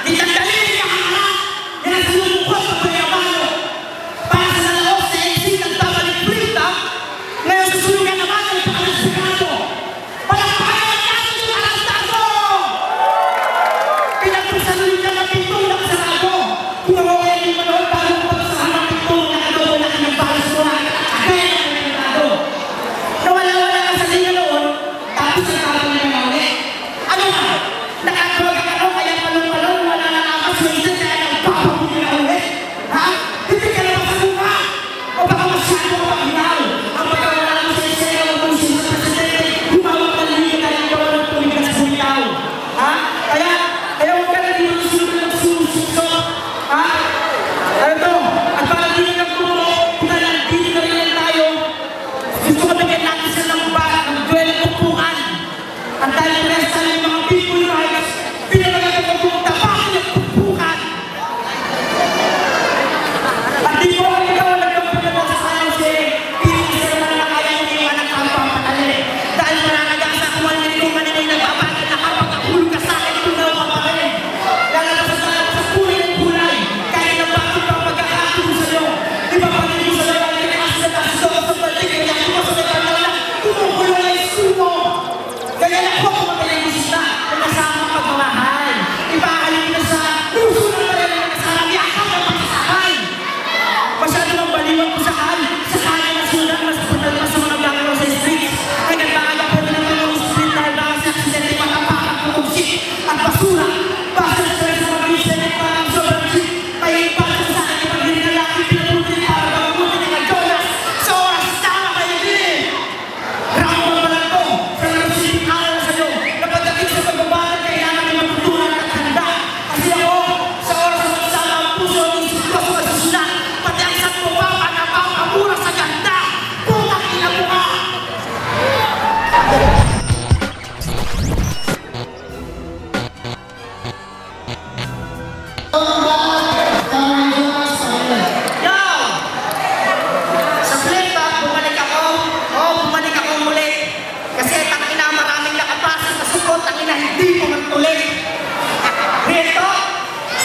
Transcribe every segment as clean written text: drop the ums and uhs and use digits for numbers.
Itanggalin niya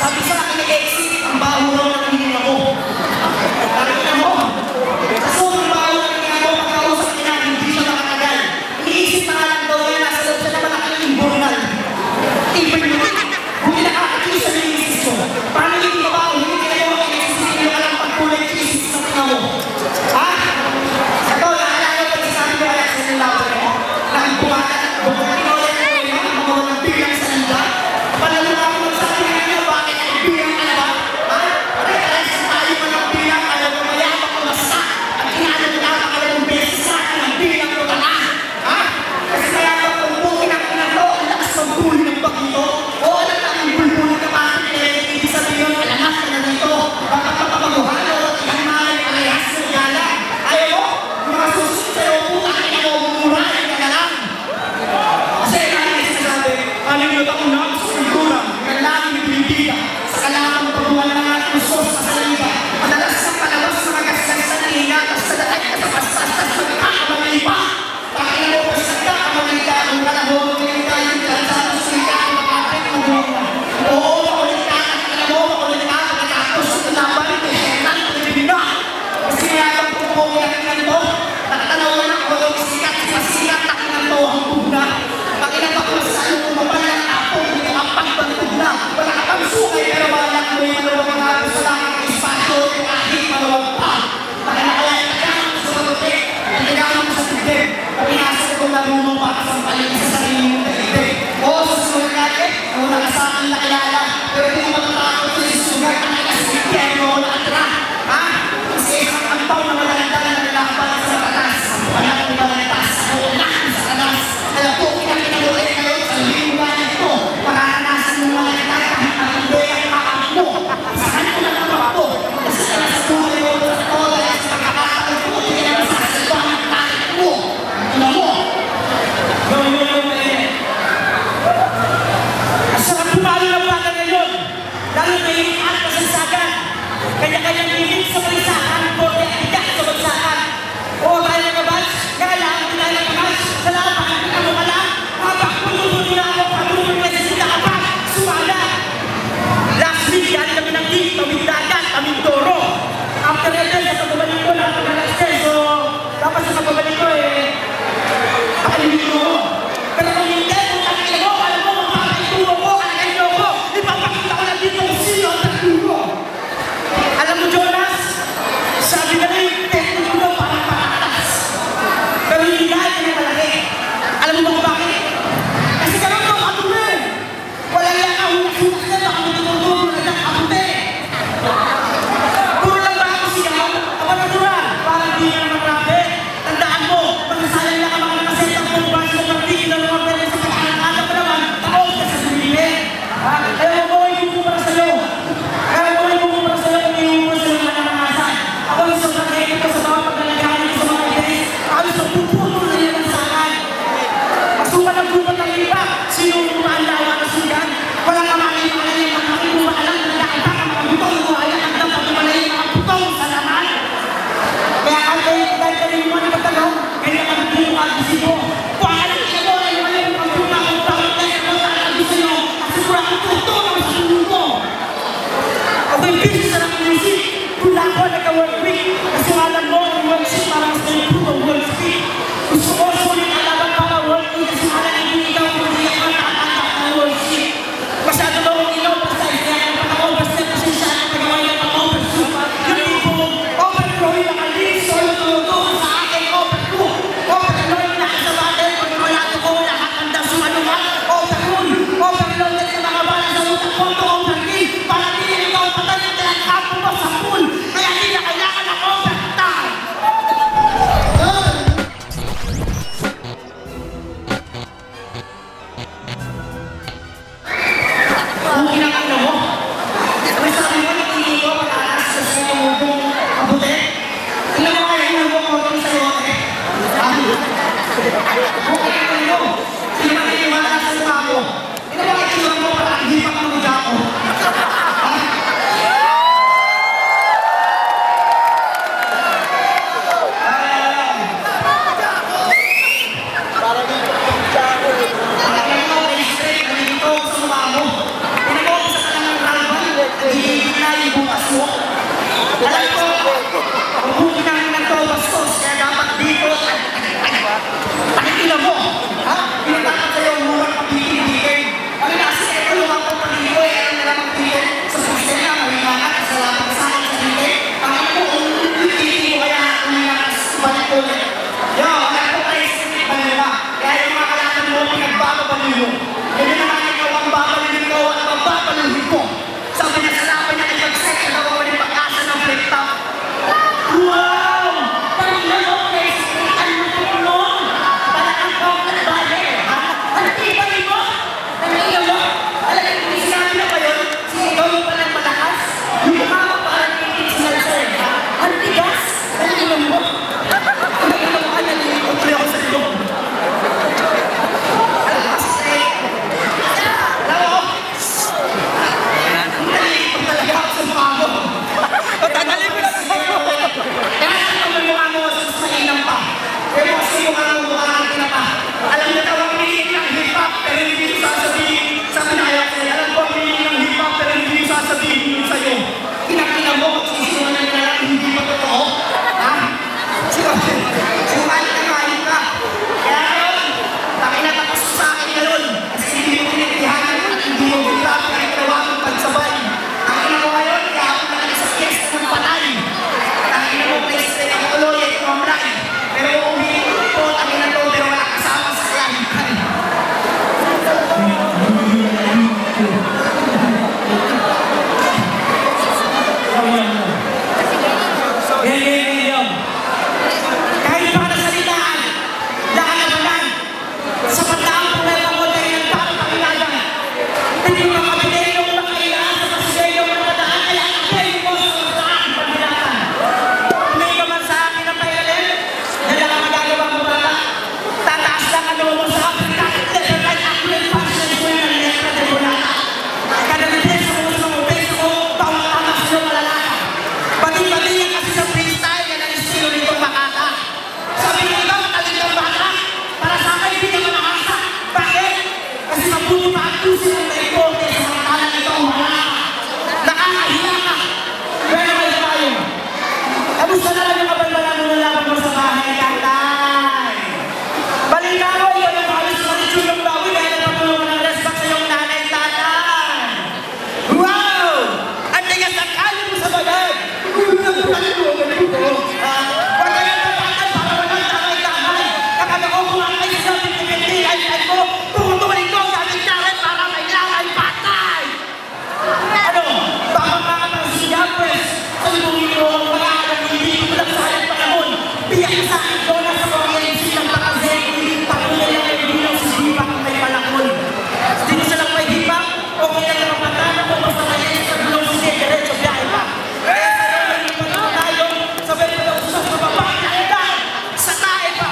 Sabi sa akin ni Exit, ang baho raw ng hininga mo. Nakita mo? Kaso ang baho ng hininga mo, pagkausap niya, hindi siya makatagal. Iniisip na nga lang daw niya, nasa loob siya na malaking imburnal. Tipin mo, hindi nakakakisa ng isis ko. Paano yung babaho, hindi kayo mag-exit, hindi ka lang pagkulay ng isis sa tina mo. Ha? Ito, naalala ko yung sabi ko kaya sa nilawan mo, nakipumata ng bukong pinawala ng mga mga mga bilang sa nila. Panalo na ako magsabi nga nyo, bakit ang bilang ka na ba? Ha? Pare-pares tayo man ang bilang, ayaw mo mayabang ko basta. At inaano mo na makalang beses sa akin ang bilang ko na. Ha? Kasi mayabang kong bukin ang pinalo, ang lakas ng buhay ng bagito. O alam na ang bulbuli ka pa, hindi sabihin yun, alamas ka na dito. Baka papapaguhalo, ang mga parehas ng gala. Ayaw mo, yung mga susunod sa'yo, putang ina mo, mumurahin ka na lang. Kasi namin sinasabi, alingot ako na sa kultura, kailangan yung Pilipina, sa kailangan pagbuwan ng ating sos sa salida, madalas sa palabas sa magasal sa nila, tapos sa dalag ka sa pasas, tapos magkakamali pa. Pakina mo pa sa kakamali ka, ang kalahong ngayon tayo, kansado sa ika, ang makapit mo mo. Oo, makulit ka, pakina mo, makulit ka, pagkatapos sa laban, kailangan ng Pilipina. Kasi mayabang kung pumiyak ka nito, nakatanaw na ako daw sikat, pasikat, takinan to ang bugna. Pakinapak mo sa ano kung mapalang ako, hindi ka pagbantog na. Wala ka pang sukay, pero wala ka mo yung maluwag nga sa langit ng espasyo, kahit maluwag pa. Pakinakalayan ka lang sa malutik, at nagalang mo sa tibig. Pakinasa ko marunong para sa paling sa sarili mong tibig. Oo, sa susunod natin, muna ka sa akin nakilala, pero hindi mo matatakot sa susunod ang nakasikyan mo na atra. Ha? Kasi isang ampaw na malalagdagan na nilaban sa batas. Walang ibalantas, ako na sa kanas. Alam ko, pinag-inalutin kayo sa liwanag ito. Mararanasan mo mga kitay kahit ang hindi ang kakap mo. Saan ko na naman po? Kasi sa buhay mo sa tola at sa kakataon ko, hindi na masasalba ang kakit mo. Ano mo? Gawin mo yung mainit. At sa kapumalo ng bata ngayon, lalo na yung at masasagan, kanya-kanyang limit sa palisahan, borte at tiyak sa bagsakan. Oo, tayo nagabas, kaya lang, hindi tayo nagabas. Salamat, ano ka lang? Habang pununin nila ako, patuloy na sa sinakapag, sumala. Last week, yan kami ng team, kaming dagat, kaming toro. After that, sa pagbabalik ko, nakapag-alaste. So, dapat sa pagbabalik ko, pakalimin mo. Pero kung hindi, kung nakikita mo, alam mo, magpapakituro ko, kalagayin ko, ipapakita ko lang dito kung sino ang nagturo. Alam mo, Jonas, sabi na rin, technique mo parang patatas. Pero hindi dahil ka na malaki. Alam mo ba kung bakit? Kasi karoon ko katuloy. Wala lang ako nasunak na ako natutulong na nakapunti. Puro lang ba ako sigaw? Ako natural. Parang di na naman grabe. Tandaan mo, magsasalang lang ang mga nakasetang kong branch na pagtigil na naman pwede sa pagkakalang pa naman, ako ka sa sarili. Ayaw mo, hindi ko para sa'yo. Ayaw mo, hindi ko para sa'yo, hindi ko sa'yo na nanangasan. Ako yung sobrang kayo ko sa mga paglalagahan ko sa mga ideas. Ako yung pupuno na yan ang sakan. Masukan ang bupat ng iba. Sino yung kumaan lawa na sugan? Walang kamali yung mga yung mga kumaalam na nakita ang mga butong mo ay ang dapat tumalay yung mga butong sa laman. Kaya ang kayo rin mo na magtanong, kaya mag-ibig yung agisi mo. Kung alam ka mo ay wala yung mga butang ang tawag kaya mo sa agisi mo at siguro ang tutong ang salunin mo. Ako yung busy sa ng music. Kung ako nagka-work week, kasi alam mo ang worksheet para mas na-improve ang work speed. Gusto ko sulit ang laban para work week kasi alam hindi ikaw kung hindi ako nakatanggap ng worksheet. Masyado daw ang in-oversize kaya ang pag-overstep kasi siya ang pagawa ng pag-overshoot. Yung tipo, overflow yung nakalis, so yung tulungan sa akin, overflow. Overflow yung nakasabate, pag wala ko nakakanda sumaluman, overflow. Overflow na rin ang mga bala sa utak ko, overflow. Para hindi ikaw patay ang talangkapo mo sa pool. Kaya hindi na kailangan ng overtime. Kung kinakanda mo, sabi mo, hindi ko pag-alas sa sa'yo mo kung kabuti. Ilan mo kaya yung nag-working sa yote? Kung kinakanda mo, sino ba kayo wala sa mukha mo? Ilan mo kaya yung mo para hindi pa kamagda ko? Para dito, straight, nandito sa mukha mo. Pinag-office ka lang ng kalban, Dahil sa akin, Jonas, sa PNC ng Takazay, tapunan lang yung bilang si Dipak ng may palakol. Dito siya lang may Dipak, o kaya lang ang patana ko, basta kayo sa bilong si Diretso biyahe pa. Kaya sa mga tayo, sabay mo daw sa baba, sa tae pa.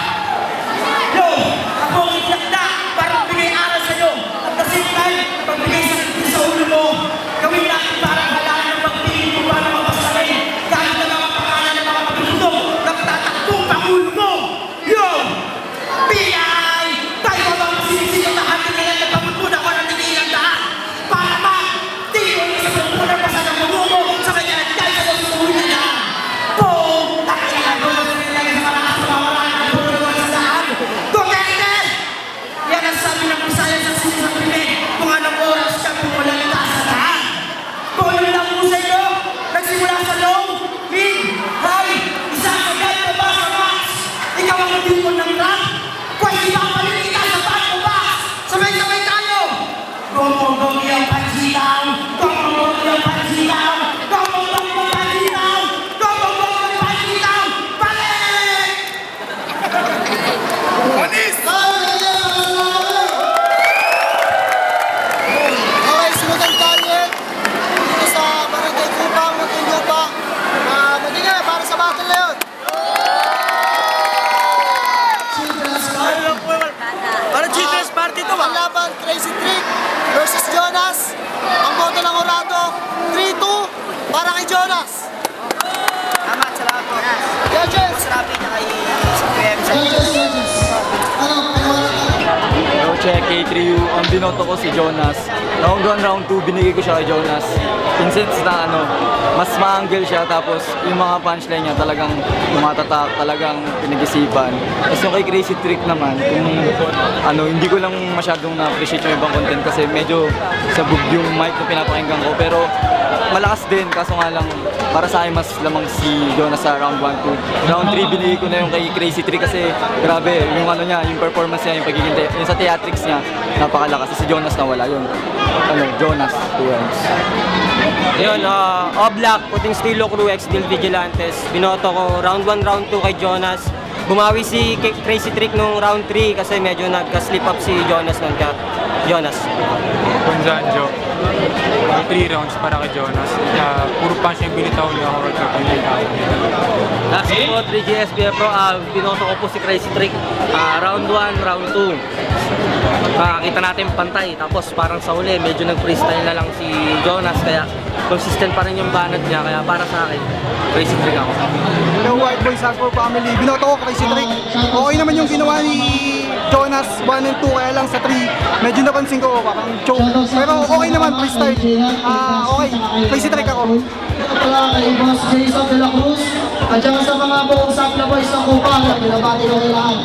Yo, ako ang itlakda para magbigay aral sa'yo. At the same time, pagbigay sa ulo mo, gawin natin para halaan ng pagpili mo para mapasarin. Kahit na mga pangalan ng mga pagtutong, nagtatakbong pangulo mo. Yo! PI! Tayo ba bang sinisino na hati nila na pagpupunan ko ng nililang daan? Para ba? Tino yung sa pagpupunan pa sa namuno mo sa kanya at kahit sa pagpupunan na daan. Boom! Takaya ko na nila sa malakas na mawalaan ng pagpupunan sa daan. Duterte! Yan ang sabi ng Bisaya sa sinisang pinig kung anong oras ka pumulalita sa daan. Kung ano lang po sa inyo, nagsimula sa low, mid, high, isasagay mo ba sa max? Ikaw ang nagtimon ng rap? Pwede ba palilita sa back o ba? Sabay-sabay tayo! Gomong-gong yung pansitaw! Gomong-gong yung pansitaw! Gomong-gong yung pansitaw! Gomong-gong yung pansitaw! Balik! Okay, sunod ang talent dito sa Barangay Kupang, Muntinlupa. Muli nga, para sa battle na yun. Para Children's Party to Ang laban, Crazy Trick versus Jonas. Ang boto ng Orado, 3-2 para kay Jonas. Salamat, salamat po. Judges! Salamat niya kay PM sa Yo, check K3U. Ang binoto ko si Jonas. Round 1, round 2, binigay ko siya kay Jonas. Since na mas ma-angle siya, tapos yung mga punchline niya talagang tumatatak, talagang pinag-isipan. Tapos yung kay Crazy Trick naman, kung hindi ko lang masyadong na-appreciate yung ibang content kasi medyo sabog yung mic na pinapakinggan ko. Pero malakas din, kaso nga lang para sa akin mas lamang si Jonas sa round 1, 2. Round 3 binigay ko na yung kay Crazy Trick kasi grabe, yung niya, yung performance niya, yung pagiging yung sa theatrics niya, napakalakas. Si Jonas nawala yun. Jonas, 2 rounds. Yun, Oblak, Puting Stilo Crew, X-Deal Vigilantes. Binoto ko round 1, round 2 kay Jonas. Bumawi si Crazy Trick nung round 3 kasi medyo nagka-slip up si Jonas nun ka. Jonas. Gonzanjo. 3 rounds para kay Jonas. Puro punch yung binitaw niya ako rin kapag Last po, 3GSBF Pro, binoto ko po si Crazy Trick. Round 1, round 2. Makakita natin pantay. Tapos parang sa uli, medyo nag-freestyle na lang si Jonas. Kaya consistent pa rin yung banat niya. Kaya para sa akin, Crazy Trick ako. Hello, White Boys Hardcore Family. Binoto ko Crazy Trick. Okay naman yung ginawa ni Jonas 1 and 2, kaya lang sa 3 medyo napansin ko parang choke. Pero okay naman, freestyle. Okay, Crazy Trick ako. Pala kay Boss Jason de la Cruz at saka sa mga buong Sapla Boys ng Kupang, binabati ko kailangan.